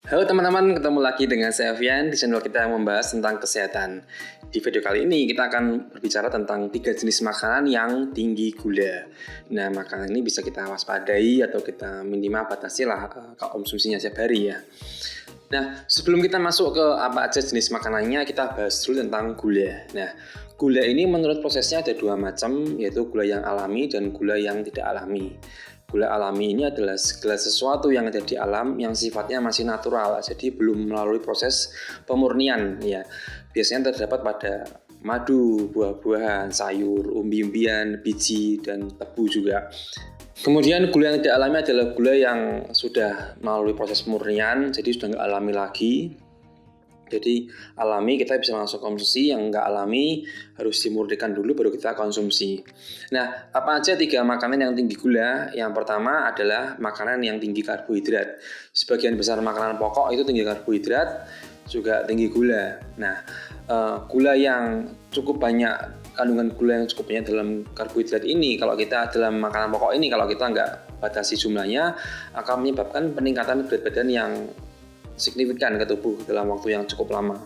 Halo teman-teman, ketemu lagi dengan saya Fian di channel kita yang membahas tentang kesehatan. Di video kali ini kita akan berbicara tentang 3 jenis makanan yang tinggi gula. Nah, makanan ini bisa kita waspadai atau kita minimal batasi lah konsumsinya setiap hari ya. Nah, sebelum kita masuk ke apa aja jenis makanannya, kita bahas dulu tentang gula. Nah, gula ini menurut prosesnya ada 2 macam, yaitu gula yang alami dan gula yang tidak alami. Gula alami ini adalah segala sesuatu yang ada di alam yang sifatnya masih natural, jadi belum melalui proses pemurnian ya. Biasanya terdapat pada madu, buah-buahan, sayur, umbi-umbian, biji, dan tebu juga. Kemudian gula yang tidak alami adalah gula yang sudah melalui proses pemurnian, jadi sudah nggak alami lagi. Jadi alami kita bisa langsung konsumsi, yang nggak alami harus dimurnikan dulu baru kita konsumsi. Nah, apa aja 3 makanan yang tinggi gula? Yang pertama adalah makanan yang tinggi karbohidrat. Sebagian besar makanan pokok itu tinggi karbohidrat, juga tinggi gula. Nah, gula yang cukup banyak, kandungan gula yang cukup banyak dalam karbohidrat ini, kalau kita dalam makanan pokok ini, kalau kita nggak batasi jumlahnya, akan menyebabkan peningkatan berat badan yang signifikan ke tubuh dalam waktu yang cukup lama.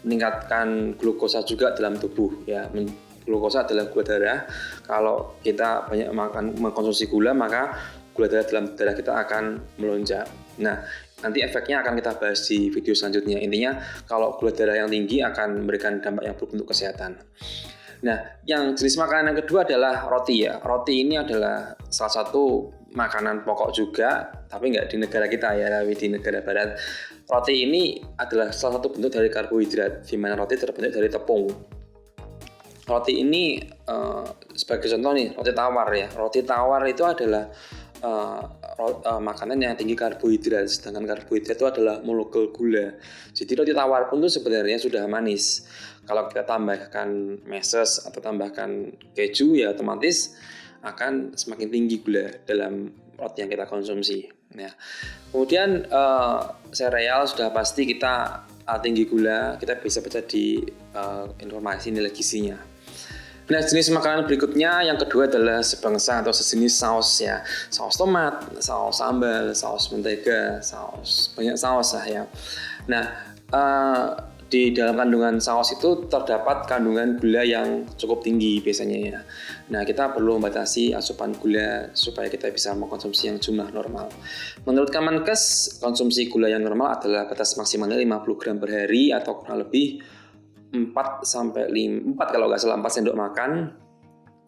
Meningkatkan glukosa juga dalam tubuh ya. Glukosa adalah gula darah. Kalau kita banyak mengkonsumsi gula, maka gula darah dalam darah kita akan melonjak. Nah, nanti efeknya akan kita bahas di video selanjutnya. Intinya kalau gula darah yang tinggi akan memberikan dampak yang buruk untuk kesehatan. Nah, yang jenis makanan yang kedua adalah roti ya. Roti ini adalah salah satu makanan pokok juga, tapi nggak di negara kita ya, tapi di negara barat. Roti ini adalah salah satu bentuk dari karbohidrat, di mana roti terbentuk dari tepung. Roti ini sebagai contoh nih, roti tawar ya. Roti tawar itu adalah makanan yang tinggi karbohidrat, sedangkan karbohidrat itu adalah molekul gula. Jadi roti tawar pun itu sebenarnya sudah manis. Kalau kita tambahkan meses atau tambahkan keju ya otomatis akan semakin tinggi gula dalam roti yang kita konsumsi. Nah, kemudian sereal sudah pasti kita tinggi gula, kita bisa baca di informasi nilai gizinya. Nah, jenis makanan berikutnya yang kedua adalah sebangsa atau sejenis saus ya. Saus tomat, saus sambal, saus mentega, banyak saus lah ya. Nah, di dalam kandungan saus itu terdapat kandungan gula yang cukup tinggi biasanya ya. Nah, kita perlu membatasi asupan gula supaya kita bisa mengkonsumsi yang jumlah normal. Menurut Kemenkes, konsumsi gula yang normal adalah batas maksimalnya 50 gram per hari atau kurang lebih 4 kalau nggak salah 4 sendok makan.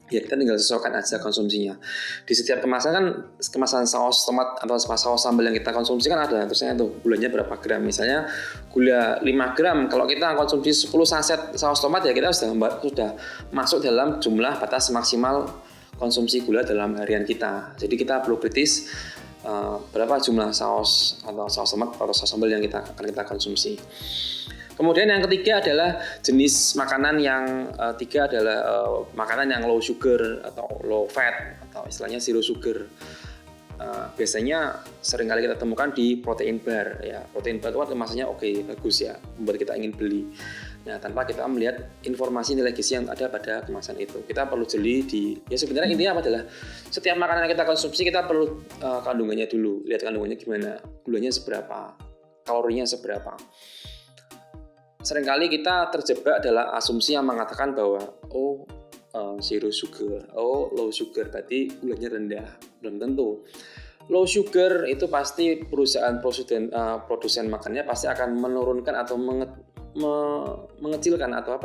Ya, kita tinggal sesuaikan aja konsumsinya. Di setiap kemasan kan, kemasan saus tomat atau saus sambal yang kita konsumsi kan ada terusnya tuh gulanya berapa gram. Misalnya gula 5 gram, kalau kita konsumsi 10 saset saus tomat ya kita sudah masuk dalam jumlah batas maksimal konsumsi gula dalam harian kita. Jadi kita perlu kritis berapa jumlah saus atau saus tomat atau saus sambal yang akan kita konsumsi. Kemudian yang ketiga adalah jenis makanan yang tiga adalah makanan yang low sugar atau low fat atau istilahnya zero sugar. Biasanya seringkali kita temukan di protein bar ya. Protein bar itu kan kemasannya oke, bagus ya, membuat kita ingin beli. Nah, tanpa kita melihat informasi nilai gizi yang ada pada kemasan itu. Kita perlu jeli ya sebenarnya intinya apa adalah setiap makanan yang kita konsumsi kita perlu kandungannya dulu, lihat kandungannya gimana, gulanya seberapa, kalorinya seberapa. Seringkali kita terjebak adalah asumsi yang mengatakan bahwa zero sugar, low sugar berarti gulanya rendah. Belum tentu. Low sugar itu pasti perusahaan produsen makannya pasti akan menurunkan atau mengecilkan atau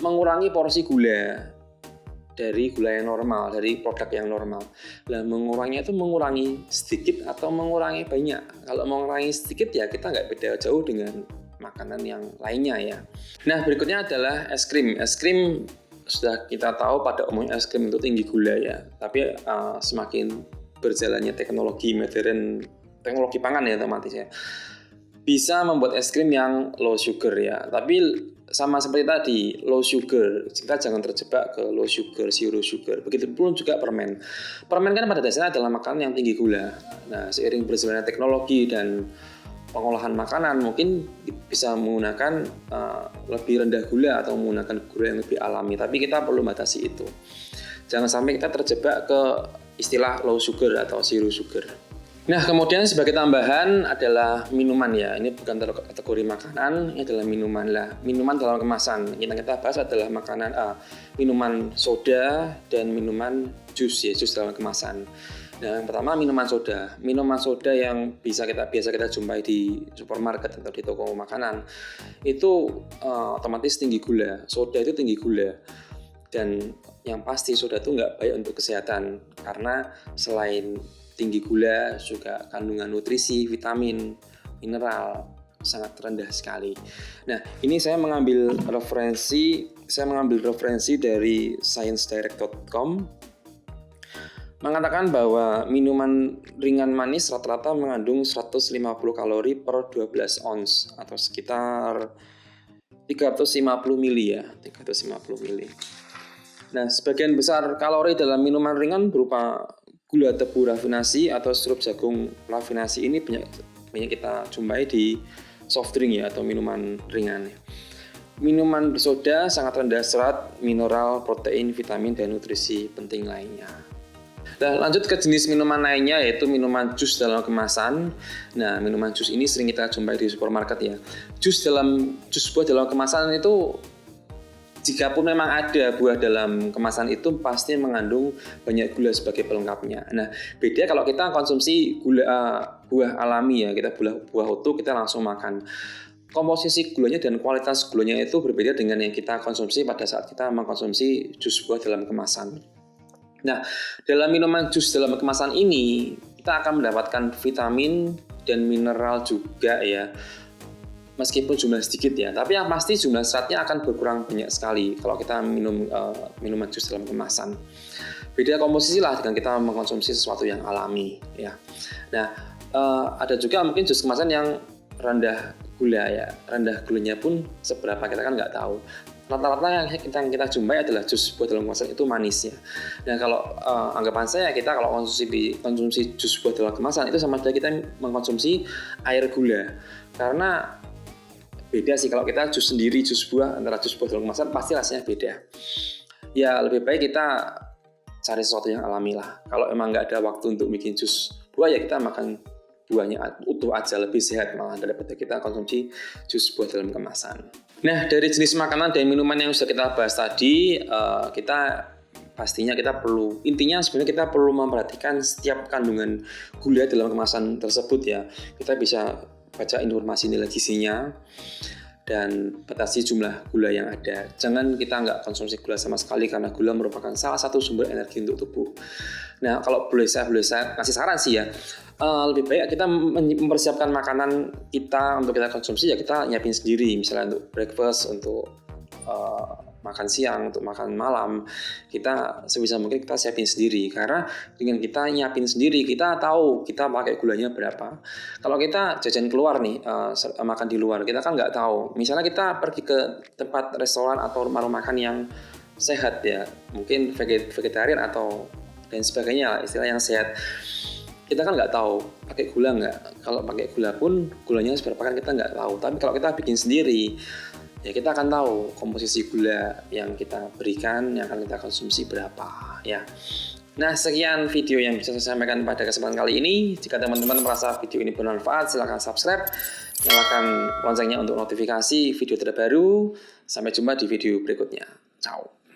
mengurangi porsi gula dari gula yang normal, dari produk yang normal. Nah, menguranginya itu mengurangi sedikit atau mengurangi banyak. Kalau mengurangi sedikit ya kita nggak beda jauh dengan makanan yang lainnya ya. Nah, berikutnya adalah es krim. Es krim sudah kita tahu pada umumnya es krim itu tinggi gula ya. Tapi semakin berjalannya teknologi modern, teknologi pangan ya otomatis ya, bisa membuat es krim yang low sugar ya. Tapi sama seperti tadi, low sugar, kita jangan terjebak ke low sugar, zero sugar. Begitupun juga permen. Permen kan pada dasarnya adalah makanan yang tinggi gula. Nah, seiring berjalannya teknologi dan pengolahan makanan mungkin bisa menggunakan lebih rendah gula atau menggunakan gula yang lebih alami, tapi kita perlu batasi itu. Jangan sampai kita terjebak ke istilah low sugar atau zero sugar. Nah, kemudian sebagai tambahan adalah minuman ya. Ini bukan kategori makanan, ini adalah minuman lah. Minuman dalam kemasan. Yang kita bahas adalah minuman soda dan minuman jus ya, jus dalam kemasan. Nah, yang pertama minuman soda. Minuman soda yang biasa kita jumpai di supermarket atau di toko makanan itu otomatis tinggi gula. Soda itu tinggi gula. Dan yang pasti soda itu nggak baik untuk kesehatan karena selain tinggi gula juga kandungan nutrisi, vitamin, mineral sangat rendah sekali. Nah, ini saya mengambil referensi dari sciencedirect.com mengatakan bahwa minuman ringan manis rata-rata mengandung 150 kalori per 12 ons atau sekitar 350 mili ya, 350 mili. Nah, sebagian besar kalori dalam minuman ringan berupa gula tebu rafinasi atau sirup jagung rafinasi. Ini banyak kita jumpai di soft drink ya atau minuman ringan. Minuman bersoda sangat rendah serat, mineral, protein, vitamin, dan nutrisi penting lainnya. Nah, lanjut ke jenis minuman lainnya yaitu minuman jus dalam kemasan. Nah, minuman jus ini sering kita jumpai di supermarket ya. Jus buah dalam kemasan itu jika pun memang ada buah dalam kemasan itu pasti mengandung banyak gula sebagai pelengkapnya. Nah, beda kalau kita konsumsi buah alami ya, kita buah utuh kita langsung makan. Komposisi gulanya dan kualitas gulanya itu berbeda dengan yang kita konsumsi pada saat kita mengkonsumsi jus buah dalam kemasan. Nah, dalam minuman jus dalam kemasan ini kita akan mendapatkan vitamin dan mineral juga ya. Meskipun jumlah sedikit ya, tapi yang pasti jumlah seratnya akan berkurang banyak sekali kalau kita minum minuman jus dalam kemasan. Beda komposisi lah dengan kita mengkonsumsi sesuatu yang alami ya. Nah, ada juga mungkin jus kemasan yang rendah gula ya, rendah gulanya pun seberapa kita kan nggak tahu. Rata-rata yang kita jumpai adalah jus buah dalam kemasan itu manis ya. Nah, kalau anggapan saya kita kalau konsumsi jus buah dalam kemasan itu sama saja kita mengkonsumsi air gula, karena beda sih kalau kita jus sendiri, jus buah antara jus buah dalam kemasan pasti rasanya beda. Ya lebih baik kita cari sesuatu yang alami lah. Kalau emang nggak ada waktu untuk bikin jus buah ya kita makan buahnya utuh aja, lebih sehat malah daripada kita konsumsi jus buah dalam kemasan. Nah, dari jenis makanan dan minuman yang sudah kita bahas tadi, intinya sebenarnya kita perlu memperhatikan setiap kandungan gula dalam kemasan tersebut ya. Kita bisa baca informasi nilai gizinya dan batasi jumlah gula yang ada. Jangan kita nggak konsumsi gula sama sekali karena gula merupakan salah satu sumber energi untuk tubuh. Nah, kalau boleh saya kasih saran sih ya, lebih baik kita mempersiapkan makanan kita untuk kita konsumsi ya kita nyiapin sendiri, misalnya untuk breakfast, untuk makan siang, untuk makan malam, kita sebisa mungkin kita siapin sendiri karena dengan kita nyiapin sendiri kita tahu kita pakai gulanya berapa. Kalau kita jajan keluar nih, makan di luar, kita kan nggak tahu. Misalnya kita pergi ke tempat restoran atau rumah makan yang sehat ya, mungkin vegetarian atau dan sebagainya, istilah yang sehat. Kita kan nggak tahu pakai gula nggak. Kalau pakai gula pun gulanya seberapa kan kita nggak tahu. Tapi kalau kita bikin sendiri, ya kita akan tahu komposisi gula yang kita berikan, yang akan kita konsumsi berapa ya. Nah, sekian video yang bisa saya sampaikan pada kesempatan kali ini. Jika teman-teman merasa video ini bermanfaat, silakan subscribe, nyalakan loncengnya untuk notifikasi video terbaru. Sampai jumpa di video berikutnya. Ciao.